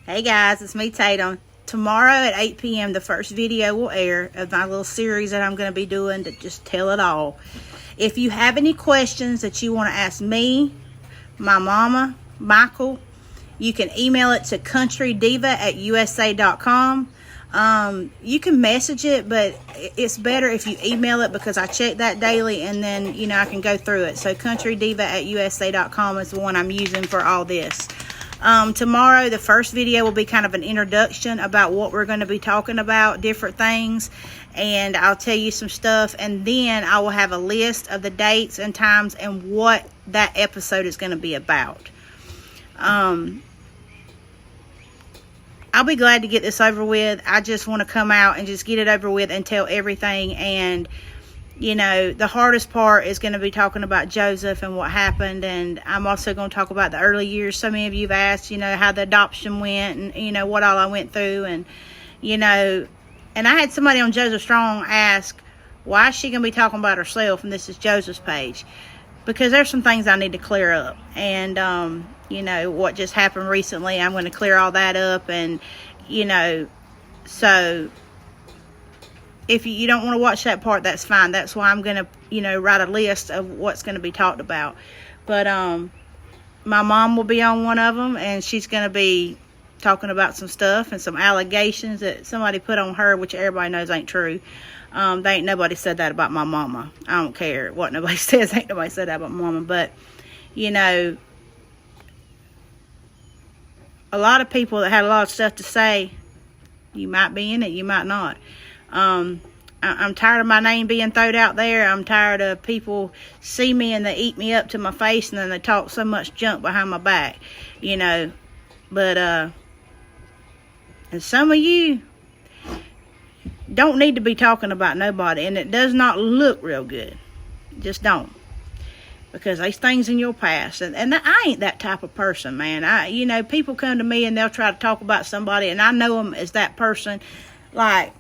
Hey guys, it's me, Tatum. Tomorrow at 8 p.m. the first video will air of my little series that I'm going to be doing to just tell it all. If you have any questions that you want to ask me, my mama, Michael, you can email it to countrydiva@usa.com. You can message it, but it's better if you email it because I check that daily and then, I can go through it. So countrydiva@usa.com is the one I'm using for all this. Tomorrow, the first video will be kind of an introduction about what we're going to be talking about, different things, and I'll tell you some stuff, and then I will have a list of the dates and times and what that episode is going to be about. I'll be glad to get this over with. I just want to come out and just get it over with and tell everything. And the hardest part is going to be talking about Joseph and what happened. And I'm also going to talk about the early years. So many of you have asked, how the adoption went and, what all I went through. And, and I had somebody on Joseph Strong ask, why is she going to be talking about herself? And this is Joseph's page. Because there's some things I need to clear up. And, what just happened recently, I'm going to clear all that up. And, so if you don't want to watch that part, that's fine. That's why I'm going to, write a list of what's going to be talked about. But my mom will be on one of them, and she's going to be talking about some stuff and some allegations that somebody put on her, which everybody knows ain't true. They ain't nobody said that about my mama. I don't care what nobody says. Ain't nobody said that about my mama. But, a lot of people that had a lot of stuff to say, you might be in it, you might not. I'm tired of my name being thrown out there. I'm tired of people see me and they eat me up to my face and then they talk so much junk behind my back, But, and some of you don't need to be talking about nobody, and it does not look real good. Just don't. Because there's things in your past, and I ain't that type of person, man. People come to me and they'll try to talk about somebody, and I know them as that person. Like,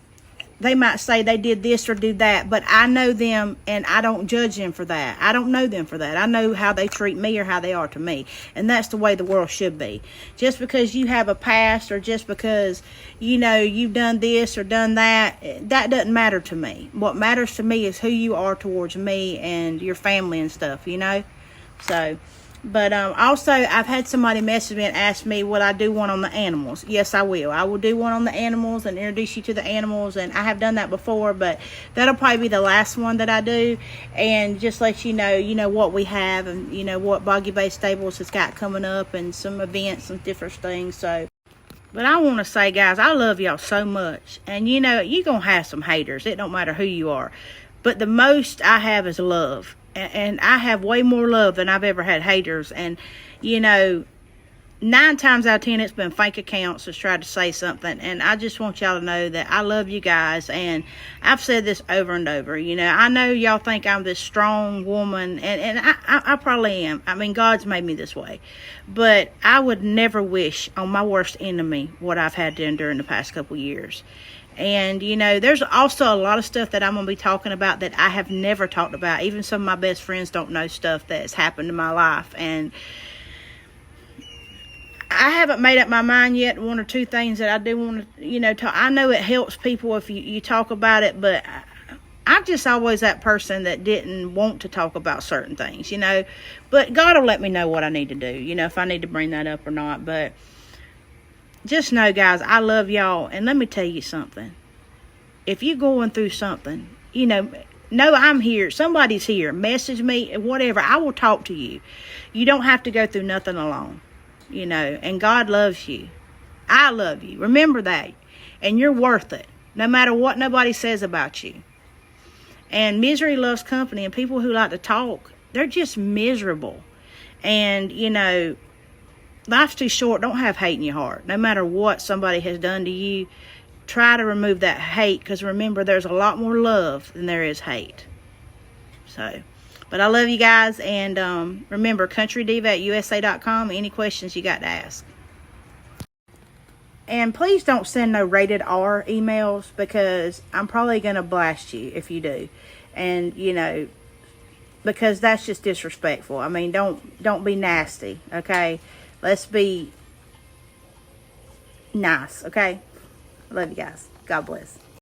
they might say they did this or do that, but I know them, and I don't judge them for that. I don't know them for that. I know how they treat me or how they are to me, and that's the way the world should be. Just because you have a past, or just because, you've done this or done that, that doesn't matter to me. What matters to me is who you are towards me and your family and stuff, So, but also, I've had somebody message me and ask me, will I do one on the animals? Yes, I will. I will do one on the animals and introduce you to the animals, and I have done that before, but that'll probably be the last one that I do, and just let you know what we have, and what Boggy Bay Stables has got coming up, and some events and different things. So, but I want to say, guys, I love y'all so much, and you're gonna have some haters. It don't matter who you are, but the most I have is love. And I have way more love than I've ever had haters. And, 9 times out of 10, it's been fake accounts that's tried to say something. And I just want y'all to know that I love you guys. And I've said this over and over. I know y'all think I'm this strong woman. And I probably am. I mean, God's made me this way. But I would never wish on my worst enemy what I've had to endure in the past couple years. And, there's also a lot of stuff that I'm going to be talking about that I have never talked about. Even some of my best friends don't know stuff that's happened in my life. And I haven't made up my mind yet. One or two things that I do want to, talk. I know it helps people if you talk about it, but I'm just always that person that didn't want to talk about certain things, But God will let me know what I need to do, if I need to bring that up or not. But just know, guys, I love y'all. And let me tell you something. If you're going through something, know I'm here. Somebody's here. Message me, whatever. I will talk to you. You don't have to go through nothing alone, And God loves you. I love you. Remember that. And you're worth it. No matter what nobody says about you. And misery loves company. And people who like to talk, they're just miserable. And, life's too short. Don't have hate in your heart. No matter what somebody has done to you, try to remove that hate, because remember, there's a lot more love than there is hate. So, but I love you guys, and remember, countrydiva@usa.com. Any questions you got to ask. And please don't send no rated R emails, because I'm probably going to blast you if you do. And, because that's just disrespectful. I mean, don't be nasty, okay? Let's be nice, okay? I love you guys. God bless.